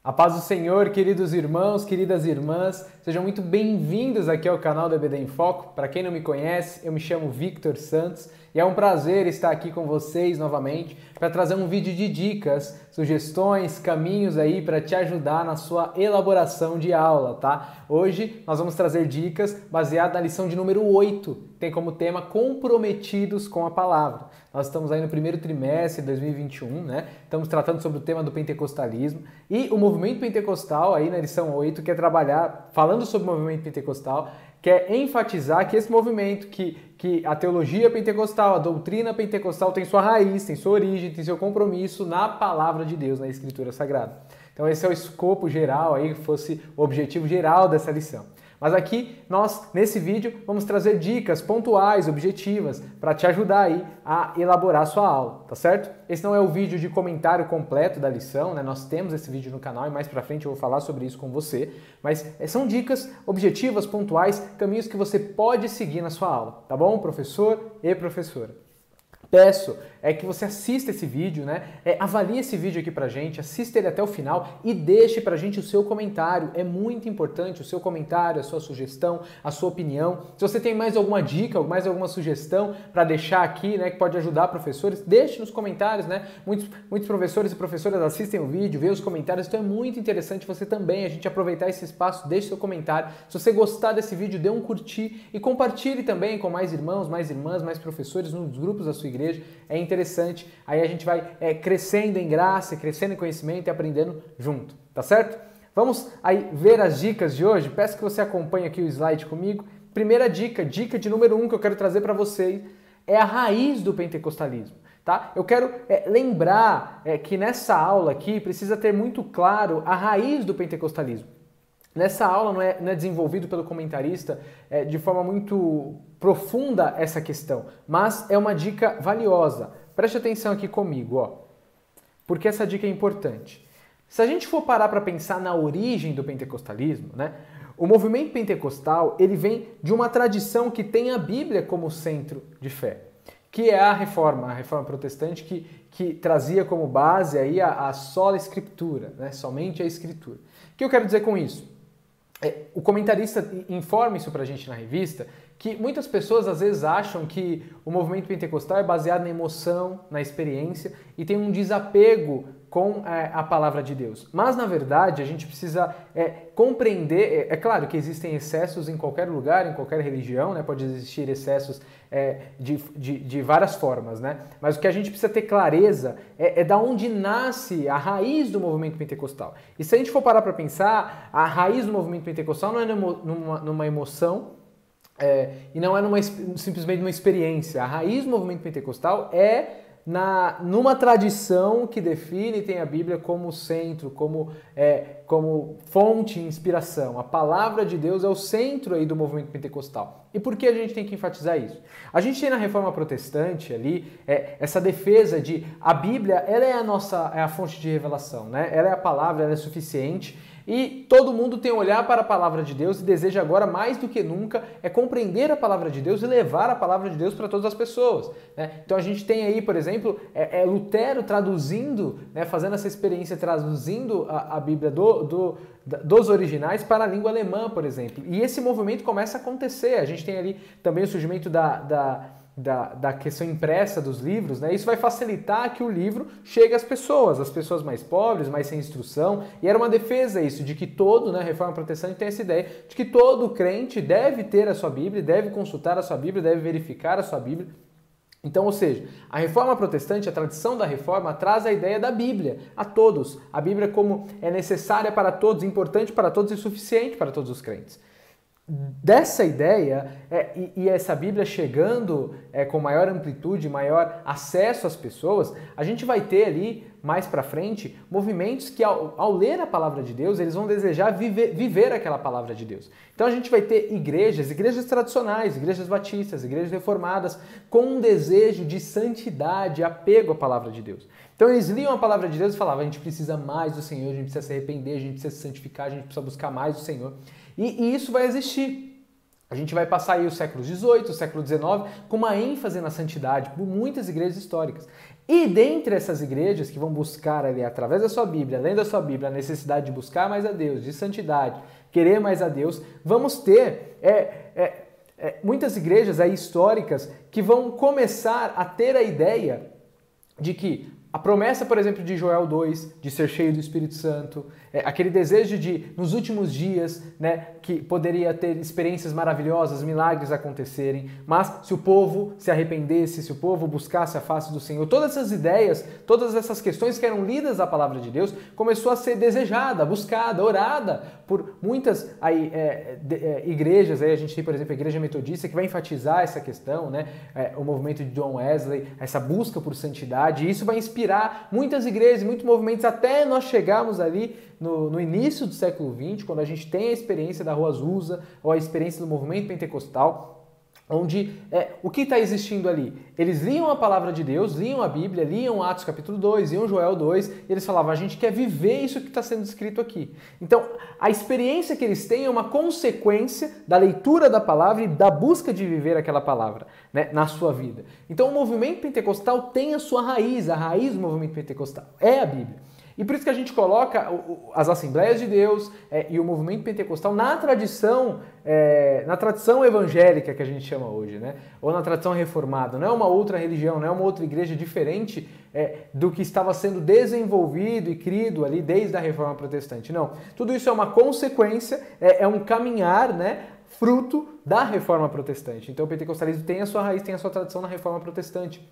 A paz do Senhor, queridos irmãos, queridas irmãs, sejam muito bem-vindos aqui ao canal da EBD em Foco. Para quem não me conhece, eu me chamo Victor Santos e é um prazer estar aqui com vocês novamente para trazer um vídeo de dicas, sugestões, caminhos aí para te ajudar na sua elaboração de aula, tá? Hoje nós vamos trazer dicas baseadas na lição de número 8, que tem como tema comprometidos com a palavra. Nós estamos aí no primeiro trimestre de 2021, né? Estamos tratando sobre o tema do pentecostalismo e o movimento pentecostal aí na lição 8 quer trabalhar, falando sobre o movimento pentecostal, quer enfatizar que esse movimento, que a teologia pentecostal, a doutrina pentecostal tem sua raiz, tem sua origem, tem seu compromisso na palavra de Deus, na Escritura Sagrada. Então esse é o escopo geral aí, que fosse o objetivo geral dessa lição. Mas aqui nós, nesse vídeo, vamos trazer dicas pontuais, objetivas, para te ajudar aí a elaborar a sua aula, tá certo? Esse não é o vídeo de comentário completo da lição, né? Nós temos esse vídeo no canal e mais pra frente eu vou falar sobre isso com você, mas são dicas objetivas, pontuais, caminhos que você pode seguir na sua aula, tá bom, professor e professora? Peço que você assista esse vídeo, né? Avalie esse vídeo aqui pra gente, assista ele até o final e deixe pra gente o seu comentário. É muito importante o seu comentário, a sua sugestão, a sua opinião. Se você tem mais alguma dica, mais alguma sugestão para deixar aqui, né, que pode ajudar professores, deixe nos comentários, né? Muitos professores e professoras assistem o vídeo, vê os comentários, então é muito interessante você também, a gente aproveitar esse espaço, deixe seu comentário. Se você gostar desse vídeo, dê um curtir e compartilhe também com mais irmãos, mais irmãs, mais professores nos grupos da sua igreja. É interessante, aí a gente vai crescendo em graça, crescendo em conhecimento e aprendendo junto, tá certo? Vamos aí ver as dicas de hoje, peço que você acompanhe aqui o slide comigo. Primeira dica, dica de número 1 que eu quero trazer para vocês, é a raiz do pentecostalismo. Tá? Eu quero lembrar que nessa aula aqui precisa ter muito claro a raiz do pentecostalismo. Nessa aula não é desenvolvido pelo comentarista de forma muito profunda essa questão, mas é uma dica valiosa. Preste atenção aqui comigo, ó, porque essa dica é importante. Se a gente for parar para pensar na origem do pentecostalismo, né, o movimento pentecostal ele vem de uma tradição que tem a Bíblia como centro de fé, que é a reforma protestante que trazia como base aí a sola escritura, né, somente a escritura. O que eu quero dizer com isso? O comentarista informa isso pra gente na revista, que muitas pessoas às vezes acham que o movimento pentecostal é baseado na emoção, na experiência e tem um desapego com a palavra de Deus. Mas, na verdade, a gente precisa compreender, é claro que existem excessos em qualquer lugar, em qualquer religião, né? Pode existir excessos de várias formas, né? Mas o que a gente precisa ter clareza é da onde nasce a raiz do movimento pentecostal. E se a gente for parar para pensar, a raiz do movimento pentecostal não é numa emoção, e não é simplesmente numa experiência. A raiz do movimento pentecostal é numa tradição que define e tem a Bíblia como centro, como fonte e inspiração. A palavra de Deus é o centro aí do movimento pentecostal. E por que a gente tem que enfatizar isso? A gente tem na Reforma Protestante ali essa defesa de a Bíblia ela é a fonte de revelação, né? Ela é a palavra, ela é suficiente. E todo mundo tem olhar para a palavra de Deus e deseja agora, mais do que nunca, compreender a palavra de Deus e levar a palavra de Deus para todas as pessoas, né? Então a gente tem aí, por exemplo, Lutero traduzindo, né, fazendo essa experiência, traduzindo a Bíblia dos originais para a língua alemã, por exemplo. E esse movimento começa a acontecer. A gente tem ali também o surgimento da questão impressa dos livros, né? Isso vai facilitar que o livro chegue às pessoas mais pobres, mais sem instrução, e era uma defesa isso, de que todo, né, a Reforma Protestante tem essa ideia de que todo crente deve ter a sua Bíblia, deve consultar a sua Bíblia, deve verificar a sua Bíblia. Então, ou seja, a Reforma Protestante, a tradição da Reforma, traz a ideia da Bíblia a todos. A Bíblia como é necessária para todos, importante para todos e suficiente para todos os crentes. Dessa ideia e essa Bíblia chegando com maior amplitude, maior acesso às pessoas, a gente vai ter ali, mais pra frente, movimentos que ao ler a palavra de Deus, eles vão desejar viver aquela palavra de Deus. Então a gente vai ter igrejas tradicionais, igrejas batistas, igrejas reformadas, com um desejo de santidade, apego à palavra de Deus. Então eles liam a palavra de Deus e falavam, a gente precisa mais do Senhor, a gente precisa se arrepender, a gente precisa se santificar, a gente precisa buscar mais do Senhor. E isso vai existir. A gente vai passar aí o século XVIII, o século XIX, com uma ênfase na santidade por muitas igrejas históricas. E dentre essas igrejas que vão buscar ali, através da sua Bíblia, além da sua Bíblia, a necessidade de buscar mais a Deus, de santidade, querer mais a Deus, vamos ter muitas igrejas aí históricas que vão começar a ter a ideia de que a promessa, por exemplo, de Joel 2, de ser cheio do Espírito Santo, aquele desejo de, nos últimos dias, né, que poderia ter experiências maravilhosas, milagres acontecerem, mas se o povo se arrependesse, se o povo buscasse a face do Senhor, todas essas ideias, todas essas questões que eram lidas da palavra de Deus, começou a ser desejada, buscada, orada por muitas igrejas. Aí a gente tem, por exemplo, a Igreja Metodista, que vai enfatizar essa questão, né, o movimento de John Wesley, essa busca por santidade, e isso vai inspirar muitas igrejas, muitos movimentos, até nós chegarmos ali no início do século XX, quando a gente tem a experiência da Rua Azusa, ou a experiência do movimento pentecostal, onde o que está existindo ali? Eles liam a palavra de Deus, liam a Bíblia, liam Atos capítulo 2, liam Joel 2, e eles falavam, a gente quer viver isso que está sendo escrito aqui. Então, a experiência que eles têm é uma consequência da leitura da palavra e da busca de viver aquela palavra, né, na sua vida. Então, o movimento pentecostal tem a sua raiz, a raiz do movimento pentecostal é a Bíblia. E por isso que a gente coloca as Assembleias de Deus e o movimento pentecostal na tradição evangélica que a gente chama hoje, né? Ou na tradição reformada. Não é uma outra religião, não é uma outra igreja diferente do que estava sendo desenvolvido e crido ali desde a Reforma Protestante. Não. Tudo isso é uma consequência, é um caminhar, né, fruto da Reforma Protestante. Então o pentecostalismo tem a sua raiz, tem a sua tradição na Reforma Protestante.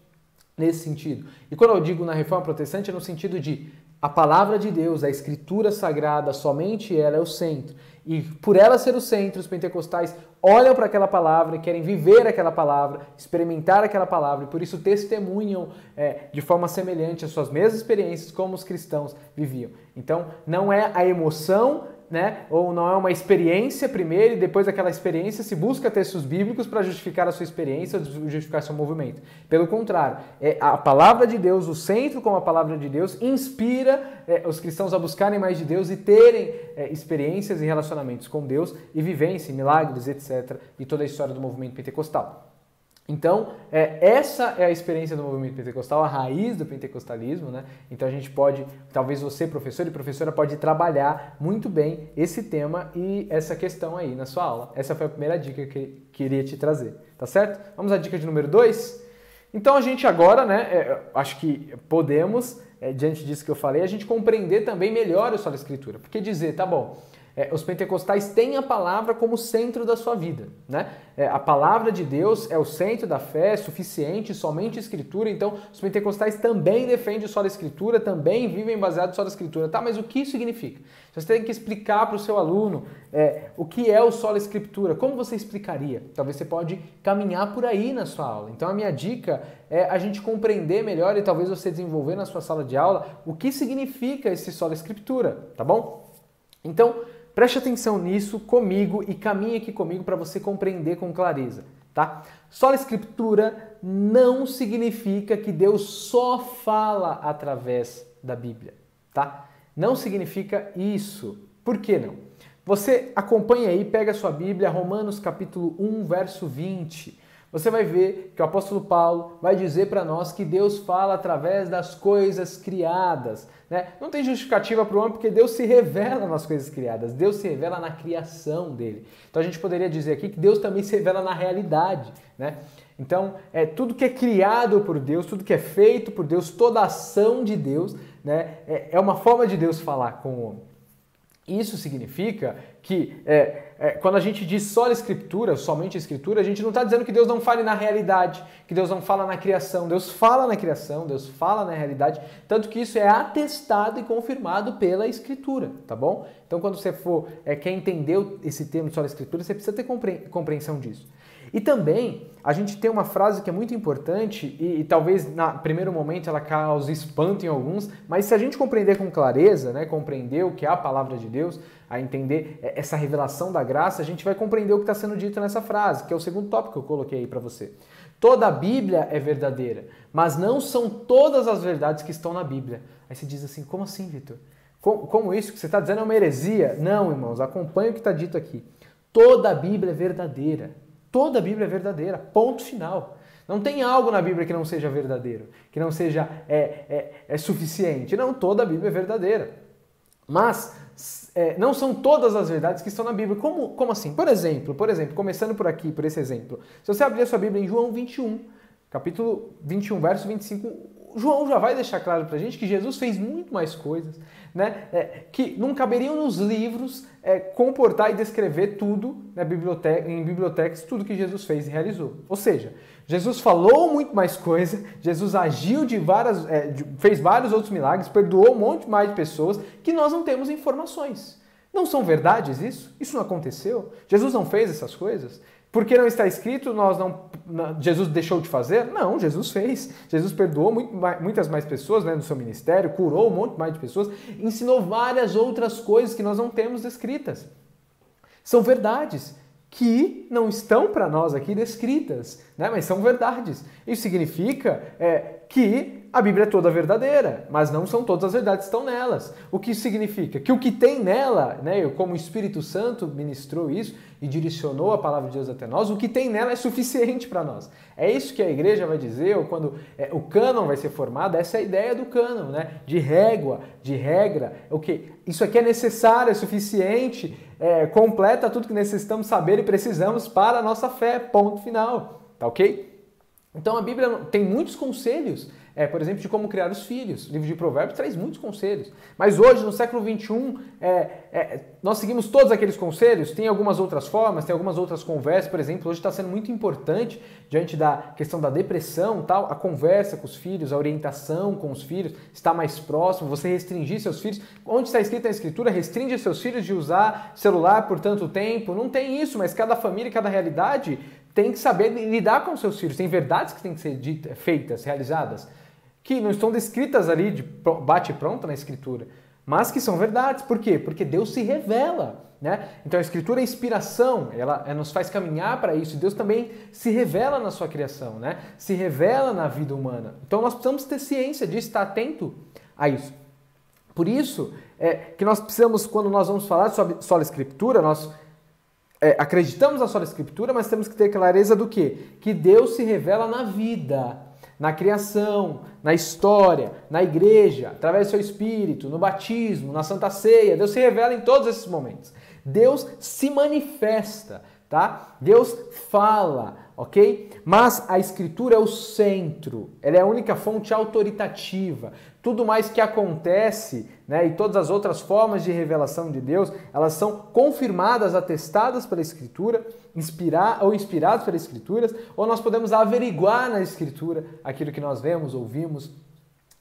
Nesse sentido. E quando eu digo na Reforma Protestante, é no sentido de a palavra de Deus, a Escritura Sagrada, somente ela é o centro. E por ela ser o centro, os pentecostais olham para aquela palavra, querem viver aquela palavra, experimentar aquela palavra, e por isso testemunham de forma semelhante as suas mesmas experiências como os cristãos viviam. Então, não é a emoção, né? Ou não é uma experiência primeiro e depois daquela experiência se busca textos bíblicos para justificar a sua experiência ou justificar seu movimento. Pelo contrário, a palavra de Deus, o centro como a palavra de Deus, inspira os cristãos a buscarem mais de Deus e terem experiências e relacionamentos com Deus e vivência, milagres, etc. E toda a história do movimento pentecostal. Então, essa é a experiência do movimento pentecostal, a raiz do pentecostalismo, né? Então a gente pode, talvez você, professor e professora, pode trabalhar muito bem esse tema e essa questão aí na sua aula. Essa foi a primeira dica que eu queria te trazer, tá certo? Vamos à dica de número 2? Então a gente agora, né, acho que podemos, diante disso que eu falei, a gente compreender também melhor a sola Escritura. Porque dizer, tá bom, os pentecostais têm a palavra como centro da sua vida, né? A palavra de Deus é o centro da fé, é suficiente, somente Escritura. Então, os pentecostais também defendem sola Escritura, também vivem baseado em sola Escritura. Tá, mas o que isso significa? Você tem que explicar para o seu aluno o que é o sola Escritura. Como você explicaria? Talvez você pode caminhar por aí na sua aula. Então, a minha dica é a gente compreender melhor e talvez você desenvolver na sua sala de aula o que significa esse sola Escritura, tá bom? Então, preste atenção nisso comigo e caminhe aqui comigo para você compreender com clareza, tá? Sola Escritura não significa que Deus só fala através da Bíblia, tá? Não significa isso. Por que não? Você acompanha aí, pega a sua Bíblia, Romanos capítulo 1, verso 20. Você vai ver que o apóstolo Paulo vai dizer para nós que Deus fala através das coisas criadas, né? Não tem justificativa para o homem porque Deus se revela nas coisas criadas, Deus se revela na criação dele. Então a gente poderia dizer aqui que Deus também se revela na realidade, né? Então, tudo que é criado por Deus, tudo que é feito por Deus, toda a ação de Deus, né, é uma forma de Deus falar com o homem. Isso significa que quando a gente diz só a Escritura, somente a Escritura, a gente não está dizendo que Deus não fale na realidade, que Deus não fala na criação. Deus fala na criação, Deus fala na realidade, tanto que isso é atestado e confirmado pela Escritura, tá bom? Então quando você quer entender esse termo de só a Escritura, você precisa ter compreensão disso. E também a gente tem uma frase que é muito importante e talvez no primeiro momento ela cause espanto em alguns, mas se a gente compreender com clareza, né, compreender o que é a palavra de Deus, a entender essa revelação da graça, a gente vai compreender o que está sendo dito nessa frase, que é o segundo tópico que eu coloquei aí para você. Toda a Bíblia é verdadeira, mas não são todas as verdades que estão na Bíblia. Aí você diz assim, como assim, Vitor? Como isso que você está dizendo é uma heresia? Não, irmãos, acompanhe o que está dito aqui. Toda a Bíblia é verdadeira. Toda a Bíblia é verdadeira, ponto final. Não tem algo na Bíblia que não seja verdadeiro, que não seja suficiente. Não, toda a Bíblia é verdadeira. Mas não são todas as verdades que estão na Bíblia. Como assim? Por exemplo, começando por aqui, por esse exemplo. Se você abrir a sua Bíblia em João 21, capítulo 21, verso 25, João já vai deixar claro pra gente que Jesus fez muito mais coisas, né? Que não caberiam nos livros comportar e descrever tudo em bibliotecas, tudo que Jesus fez e realizou. Ou seja, Jesus falou muito mais coisa, Jesus agiu fez vários outros milagres, perdoou um monte mais de pessoas que nós não temos informações. Não são verdades isso? Isso não aconteceu? Jesus não fez essas coisas? Porque não está escrito, Jesus deixou de fazer? Não, Jesus fez. Jesus perdoou muitas mais pessoas, né, no seu ministério, curou um monte mais de pessoas, ensinou várias outras coisas que nós não temos descritas. São verdades que não estão para nós aqui descritas, né, mas são verdades. Isso significa que a Bíblia é toda verdadeira, mas não são todas as verdades que estão nelas. O que isso significa? Que o que tem nela, né, como o Espírito Santo ministrou isso e direcionou a palavra de Deus até nós, o que tem nela é suficiente para nós. É isso que a igreja vai dizer, ou quando o cânon vai ser formado, essa é a ideia do cânon, né? De régua, de regra. Isso aqui é necessário, é suficiente, completa tudo que necessitamos saber e precisamos para a nossa fé, ponto final. Tá ok? Então a Bíblia tem muitos conselhos, por exemplo, de como criar os filhos. O livro de Provérbios traz muitos conselhos. Mas hoje, no século XXI, nós seguimos todos aqueles conselhos? Tem algumas outras formas, tem algumas outras conversas. Por exemplo, hoje está sendo muito importante, diante da questão da depressão, tal, a conversa com os filhos, a orientação com os filhos, estar mais próximo, você restringir seus filhos. Onde está escrito na Escritura, restringe seus filhos de usar celular por tanto tempo. Não tem isso, mas cada família, cada realidade tem que saber lidar com seus filhos. Tem verdades que têm que ser feitas, realizadas, que não estão descritas ali de bate pronto na Escritura, mas que são verdades. Por quê? Porque Deus se revela, né? Então a Escritura é inspiração, ela nos faz caminhar para isso. Deus também se revela na sua criação, né? Se revela na vida humana. Então nós precisamos ter ciência disso, estar atento a isso. Por isso que nós precisamos, quando nós vamos falar sobre sola Escritura, nós acreditamos na sola Escritura, mas temos que ter clareza do quê? Que Deus se revela na vida, na criação, na história, na igreja, através do seu Espírito, no batismo, na Santa Ceia. Deus se revela em todos esses momentos. Deus se manifesta, tá? Deus fala, ok? Mas a Escritura é o centro, ela é a única fonte autoritativa. Tudo mais que acontece, né, e todas as outras formas de revelação de Deus, elas são confirmadas, atestadas pela Escritura, inspiradas pelas Escrituras, ou nós podemos averiguar na Escritura aquilo que nós vemos, ouvimos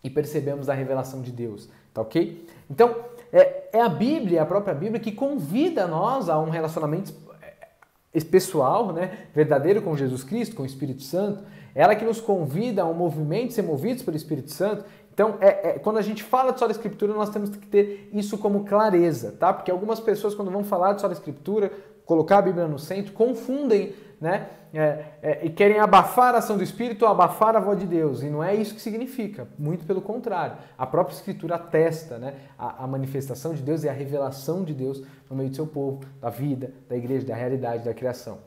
e percebemos da revelação de Deus, tá ok? Então, é a Bíblia, a própria Bíblia, que convida nós a um relacionamento pessoal, né, verdadeiro com Jesus Cristo, com o Espírito Santo. Ela que nos convida a um movimento, ser movidos pelo Espírito Santo. Então, quando a gente fala de sola Escritura, nós temos que ter isso como clareza, tá? Porque algumas pessoas, quando vão falar de sola Escritura, colocar a Bíblia no centro, confundem, né? E querem abafar a ação do Espírito ou abafar a voz de Deus. E não é isso que significa, muito pelo contrário. A própria Escritura atesta, né, a manifestação de Deus e a revelação de Deus no meio do seu povo, da vida, da igreja, da realidade, da criação.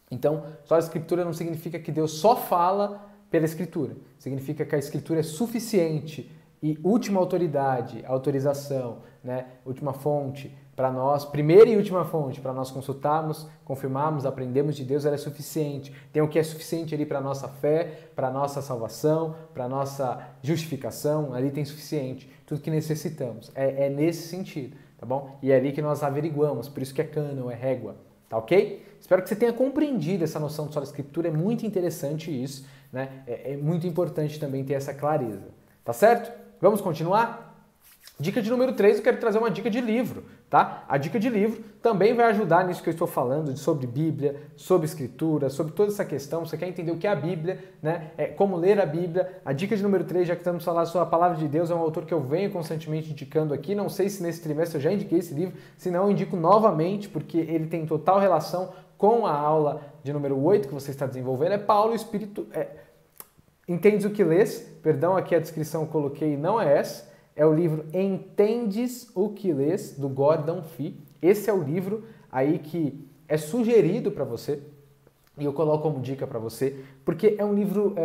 Então, sola Escritura não significa que Deus só fala pela Escritura. Significa que a Escritura é suficiente e última autoridade, autorização, né, última fonte para nós, primeira e última fonte para nós consultarmos, confirmarmos, aprendermos de Deus, ela é suficiente. Tem o que é suficiente ali para a nossa fé, para a nossa salvação, para a nossa justificação, ali tem suficiente, tudo que necessitamos. É nesse sentido, tá bom? E é ali que nós averiguamos, por isso que é cânon, é régua, tá ok? Espero que você tenha compreendido essa noção de sola Escritura, é muito interessante isso, né? É muito importante também ter essa clareza, tá certo? Vamos continuar? Dica de número 3, eu quero trazer uma dica de livro, tá? A dica de livro também vai ajudar nisso que eu estou falando, sobre Bíblia, sobre Escritura, sobre toda essa questão. Você quer entender o que é a Bíblia, né? Como ler a Bíblia. A dica de número 3, já que estamos falando sobre a Palavra de Deus, é um autor que eu venho constantemente indicando aqui. Não sei se nesse trimestre eu já indiquei esse livro, se não eu indico novamente, porque ele tem total relação com a aula de número 8 que você está desenvolvendo. É Paulo, o Espírito... Entendes o que lês? Perdão, aqui a descrição eu coloquei, não é essa. É o livro Entendes o que lês, do Gordon Fee. Esse é o livro aí que é sugerido para você e eu coloco como dica para você, porque é um livro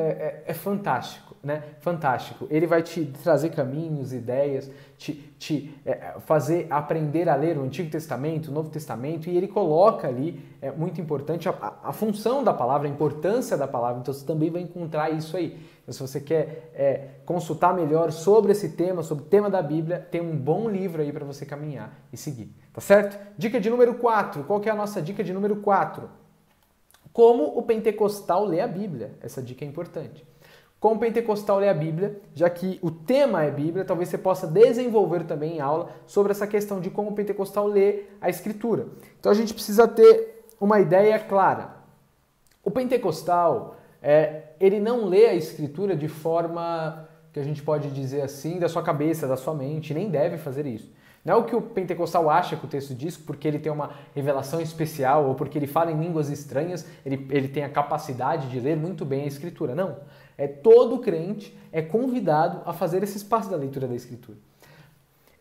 fantástico, né? Fantástico. Ele vai te trazer caminhos, ideias, te fazer aprender a ler o Antigo Testamento, o Novo Testamento, e ele coloca ali, é muito importante, a função da palavra, a importância da palavra, então você também vai encontrar isso aí. Então, se você quer consultar melhor sobre esse tema, sobre o tema da Bíblia, tem um bom livro aí para você caminhar e seguir, tá certo? Dica de número 4, qual que é a nossa dica de número 4? Como o pentecostal lê a Bíblia. Essa dica é importante. Como o pentecostal lê a Bíblia, já que o tema é Bíblia, talvez você possa desenvolver também em aula sobre essa questão de como o pentecostal lê a Escritura. Então a gente precisa ter uma ideia clara. O pentecostal, ele não lê a Escritura de forma que a gente pode dizer assim, da sua cabeça, da sua mente, nem deve fazer isso. Não é o que o pentecostal acha que o texto diz, porque ele tem uma revelação especial ou porque ele fala em línguas estranhas, ele tem a capacidade de ler muito bem a Escritura. Não. Todo crente é convidado a fazer esses passos da leitura da Escritura.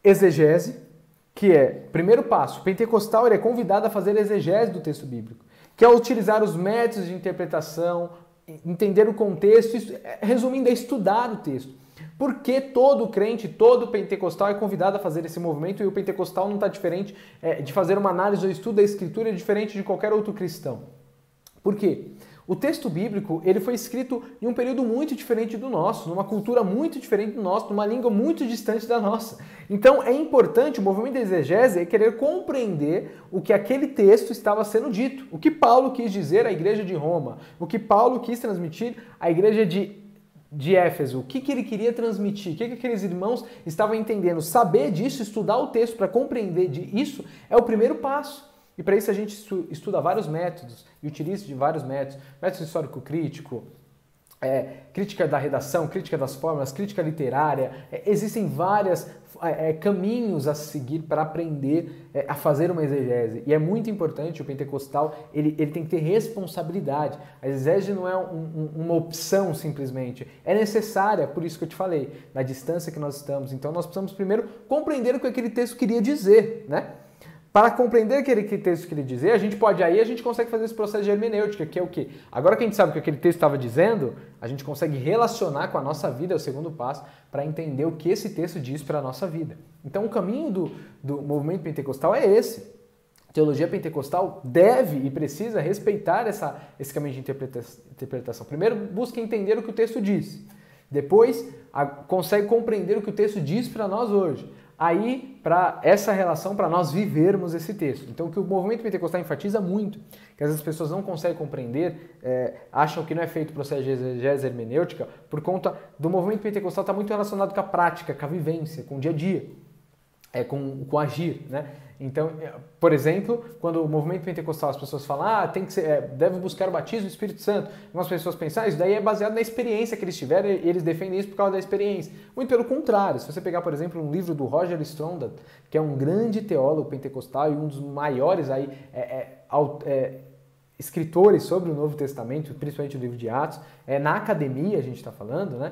Exegese, que é, primeiro passo, o pentecostal ele é convidado a fazer exegese do texto bíblico, que é utilizar os métodos de interpretação, entender o contexto, resumindo, é estudar o texto. Porque todo crente, todo pentecostal é convidado a fazer esse movimento e o pentecostal não está diferente de fazer uma análise ou estudo da Escritura diferente de qualquer outro cristão. Por quê? O texto bíblico ele foi escrito em um período muito diferente do nosso, numa cultura muito diferente do nosso, numa língua muito distante da nossa. Então é importante, o movimento da exegese é querer compreender o que aquele texto estava sendo dito, o que Paulo quis dizer à igreja de Roma, o que Paulo quis transmitir à igreja de Éfeso, o que ele queria transmitir, o que aqueles irmãos estavam entendendo. Saber disso, estudar o texto para compreender isso é o primeiro passo. E para isso a gente estuda vários métodos e utiliza de vários métodos. Método histórico-crítico, crítica da redação, crítica das fórmulas, crítica literária. Existem vários caminhos a seguir para aprender a fazer uma exegese. E é muito importante, o pentecostal ele tem que ter responsabilidade. A exegese não é uma opção simplesmente, é necessária, por isso que eu te falei, na distância que nós estamos. Então nós precisamos primeiro compreender o que aquele texto queria dizer, né? Para compreender aquele texto queria dizer, a gente consegue fazer esse processo de hermenêutica, que é o quê? Agora que a gente sabe o que aquele texto estava dizendo, a gente consegue relacionar com a nossa vida, é o segundo passo, para entender o que esse texto diz para a nossa vida. Então o caminho do movimento pentecostal é esse. A teologia pentecostal deve e precisa respeitar esse caminho de interpretação. Primeiro, busca entender o que o texto diz. Depois, consegue compreender o que o texto diz para nós hoje. Aí, para essa relação, para nós vivermos esse texto. Então, o que o movimento pentecostal enfatiza muito, que às vezes as pessoas não conseguem compreender, acham que não é feito o processo de exegese hermenêutica, por conta do movimento pentecostal estar muito relacionado com a prática, com a vivência, com o dia a dia, com o agir, né? Então, por exemplo, quando o movimento pentecostal as pessoas falam, deve buscar o batismo do Espírito Santo, algumas pessoas pensam, isso daí é baseado na experiência que eles tiveram e eles defendem isso por causa da experiência. Muito pelo contrário, se você pegar, por exemplo, um livro do Roger Stronda, que é um grande teólogo pentecostal e um dos maiores escritores sobre o Novo Testamento, principalmente o livro de Atos, na academia a gente está falando, né?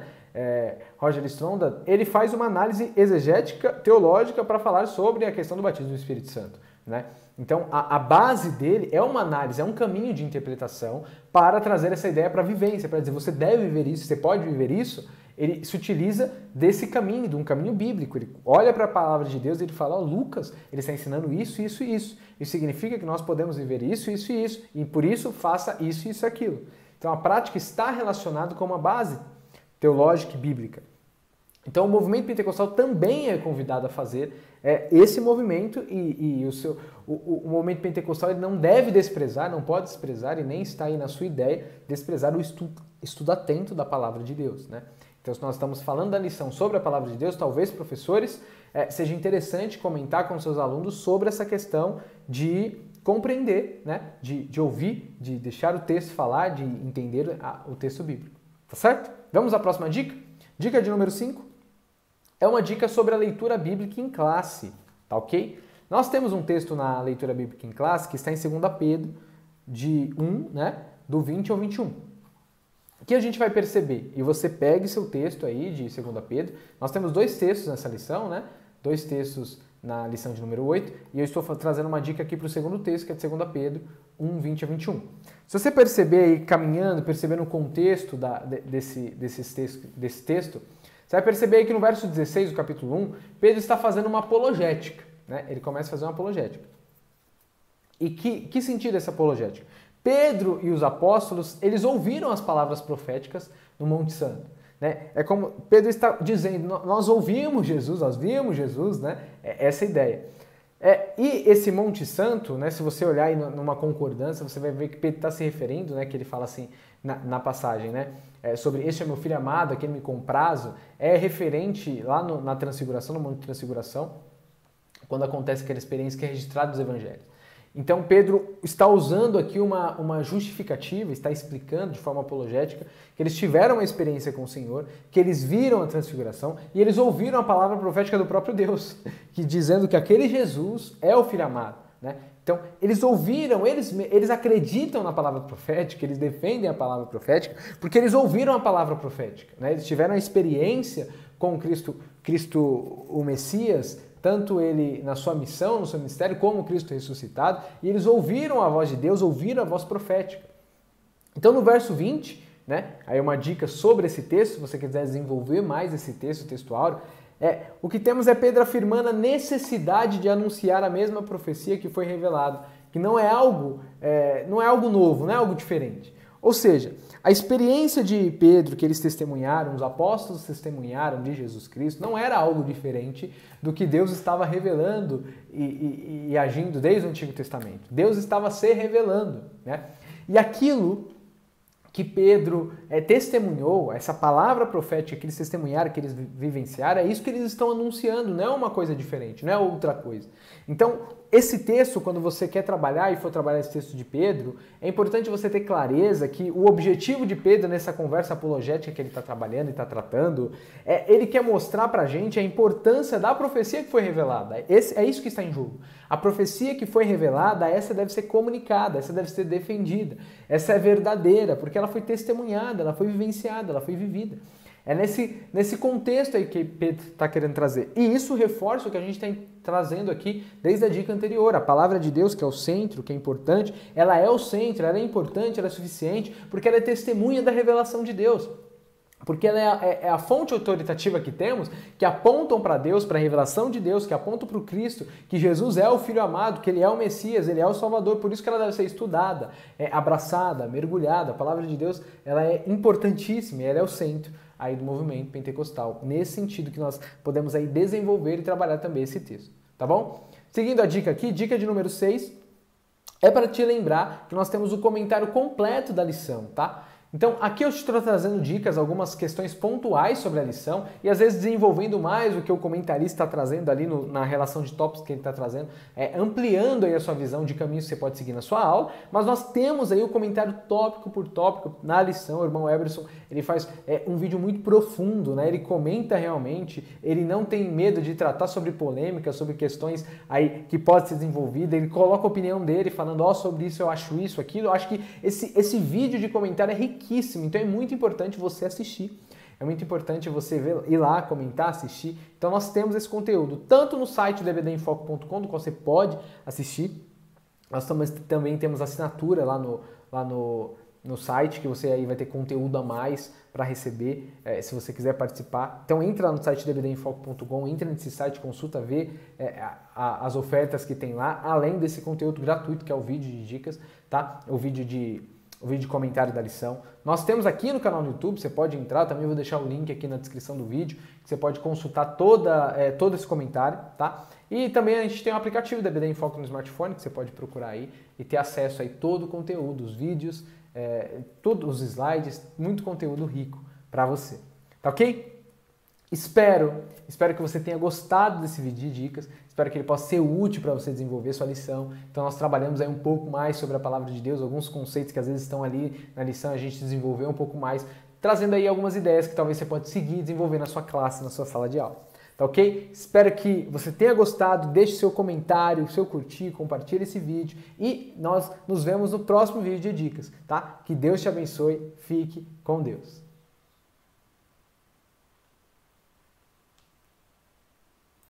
Roger Stronda, ele faz uma análise exegética, teológica, para falar sobre a questão do batismo do Espírito Santo, né? Então, a base dele é uma análise, é um caminho de interpretação para trazer essa ideia para a vivência, para dizer, você deve viver isso, você pode viver isso. Ele se utiliza desse caminho, de um caminho bíblico. Ele olha para a palavra de Deus e ele fala, Lucas, ele está ensinando isso, isso e isso. Isso significa que nós podemos viver isso, isso e isso. E por isso, faça isso, isso e aquilo. Então, a prática está relacionada com uma base teológica e bíblica. Então, o movimento pentecostal também é convidado a fazer esse movimento e o movimento pentecostal ele não deve desprezar, não pode desprezar e nem está aí na sua ideia desprezar o estudo atento da palavra de Deus, né? Então, se nós estamos falando da lição sobre a palavra de Deus, talvez, professores, seja interessante comentar com seus alunos sobre essa questão de compreender, né? De ouvir, de deixar o texto falar, de entender o texto bíblico. Tá certo? Vamos à próxima dica? Dica de número 5 é uma dica sobre a leitura bíblica em classe, tá ok? Nós temos um texto na leitura bíblica em classe que está em 2 Pedro, de 1, né? Do 20 ao 21. O que a gente vai perceber? E você pegue seu texto aí de 2 Pedro. Nós temos 2 textos nessa lição, né? 2 textos na lição de número 8, e eu estou trazendo uma dica aqui para o segundo texto, que é de 2 Pedro 1, 20 a 21. Se você perceber aí, caminhando, percebendo o contexto desse texto, você vai perceber aí que no verso 16 do capítulo 1, Pedro está fazendo uma apologética, né? Ele começa a fazer uma apologética. E que sentido é essa apologética? Pedro e os apóstolos, eles ouviram as palavras proféticas no Monte Santo. Né? É como Pedro está dizendo, nós ouvimos Jesus, nós vimos Jesus, né? É essa a ideia. E esse Monte Santo, né, se você olhar aí numa concordância, você vai ver que Pedro está se referindo, né, que ele fala assim na passagem, né, sobre este é meu filho amado, a quem me comprazo, é referente lá na Transfiguração, no Monte de Transfiguração, quando acontece aquela experiência que é registrada nos Evangelhos. Então Pedro está usando aqui uma justificativa, está explicando de forma apologética que eles tiveram uma experiência com o Senhor, que eles viram a transfiguração e eles ouviram a palavra profética do próprio Deus, que dizendo que aquele Jesus é o Filho amado. Né? Então eles ouviram, eles acreditam na palavra profética, eles defendem a palavra profética, porque eles ouviram a palavra profética. Né? Eles tiveram a experiência com Cristo o Messias, tanto ele na sua missão, no seu ministério, como Cristo ressuscitado, e eles ouviram a voz de Deus, ouviram a voz profética. Então no verso 20, né, aí uma dica sobre esse texto, se você quiser desenvolver mais esse texto, o texto áureo, o que temos é Pedro afirmando a necessidade de anunciar a mesma profecia que foi revelada, que não é algo novo, não é algo diferente. Ou seja, a experiência de Pedro que eles testemunharam, os apóstolos testemunharam de Jesus Cristo, não era algo diferente do que Deus estava revelando e agindo desde o Antigo Testamento. Deus estava se revelando, né? E aquilo que Pedro testemunhou, essa palavra profética que eles testemunharam, que eles vivenciaram, é isso que eles estão anunciando, não é uma coisa diferente, não é outra coisa. Então, esse texto, quando você quer trabalhar e for trabalhar esse texto de Pedro, é importante você ter clareza que o objetivo de Pedro nessa conversa apologética que ele está trabalhando e está tratando, ele quer mostrar para a gente a importância da profecia que foi revelada. É isso que está em jogo. A profecia que foi revelada, essa deve ser comunicada, essa deve ser defendida, essa é verdadeira, porque ela foi testemunhada, ela foi vivenciada, ela foi vivida. É nesse contexto aí que Pedro está querendo trazer. E isso reforça o que a gente está trazendo aqui desde a dica anterior. A palavra de Deus, que é o centro, que é importante, ela é o centro, ela é importante, ela é suficiente, porque ela é testemunha da revelação de Deus. Porque ela é a fonte autoritativa que temos, que apontam para Deus, para a revelação de Deus, que apontam para o Cristo, que Jesus é o Filho amado, que Ele é o Messias, Ele é o Salvador. Por isso que ela deve ser estudada, abraçada, mergulhada. A palavra de Deus, ela é importantíssima, ela é o centro aí do movimento pentecostal. Nesse sentido que nós podemos aí desenvolver e trabalhar também esse texto, tá bom? Seguindo a dica aqui, dica de número 6, é para te lembrar que nós temos o comentário completo da lição, tá? Então, aqui eu estou trazendo dicas, algumas questões pontuais sobre a lição e às vezes desenvolvendo mais o que o comentarista está trazendo ali na relação de tópicos que ele está trazendo, ampliando aí a sua visão de caminhos que você pode seguir na sua aula, mas nós temos aí o comentário tópico por tópico na lição. O irmão Eberson, ele faz um vídeo muito profundo, né? Ele comenta realmente, ele não tem medo de tratar sobre polêmicas, sobre questões aí que podem ser desenvolvidas, ele coloca a opinião dele falando, sobre isso eu acho isso, aquilo. Eu acho que esse vídeo de comentário é riquíssimo. Então é muito importante você assistir, é muito importante você ir lá, comentar, assistir. Então nós temos esse conteúdo, tanto no site do ebdenfoco.com, do qual você pode assistir, nós também temos assinatura lá no site, que você aí vai ter conteúdo a mais para receber, se você quiser participar. Então entra lá no site do ebdenfoco.com, entra nesse site, consulta, vê as ofertas que tem lá, além desse conteúdo gratuito, que é o vídeo de dicas, tá? O vídeo de comentário da lição. Nós temos aqui no canal do YouTube, você pode entrar, também vou deixar o link aqui na descrição do vídeo, que você pode consultar todo esse comentário, tá? E também a gente tem um aplicativo da EBD em Foco no smartphone, que você pode procurar aí e ter acesso aí todo o conteúdo, os vídeos, todos os slides, muito conteúdo rico para você. Tá ok? Espero que você tenha gostado desse vídeo de dicas, espero que ele possa ser útil para você desenvolver sua lição. Então nós trabalhamos aí um pouco mais sobre a palavra de Deus, alguns conceitos que às vezes estão ali na lição, a gente desenvolveu um pouco mais, trazendo aí algumas ideias que talvez você pode seguir e desenvolver na sua classe, na sua sala de aula. Tá ok? Espero que você tenha gostado, deixe seu comentário, seu curtir, compartilhe esse vídeo e nós nos vemos no próximo vídeo de dicas, tá? Que Deus te abençoe, fique com Deus.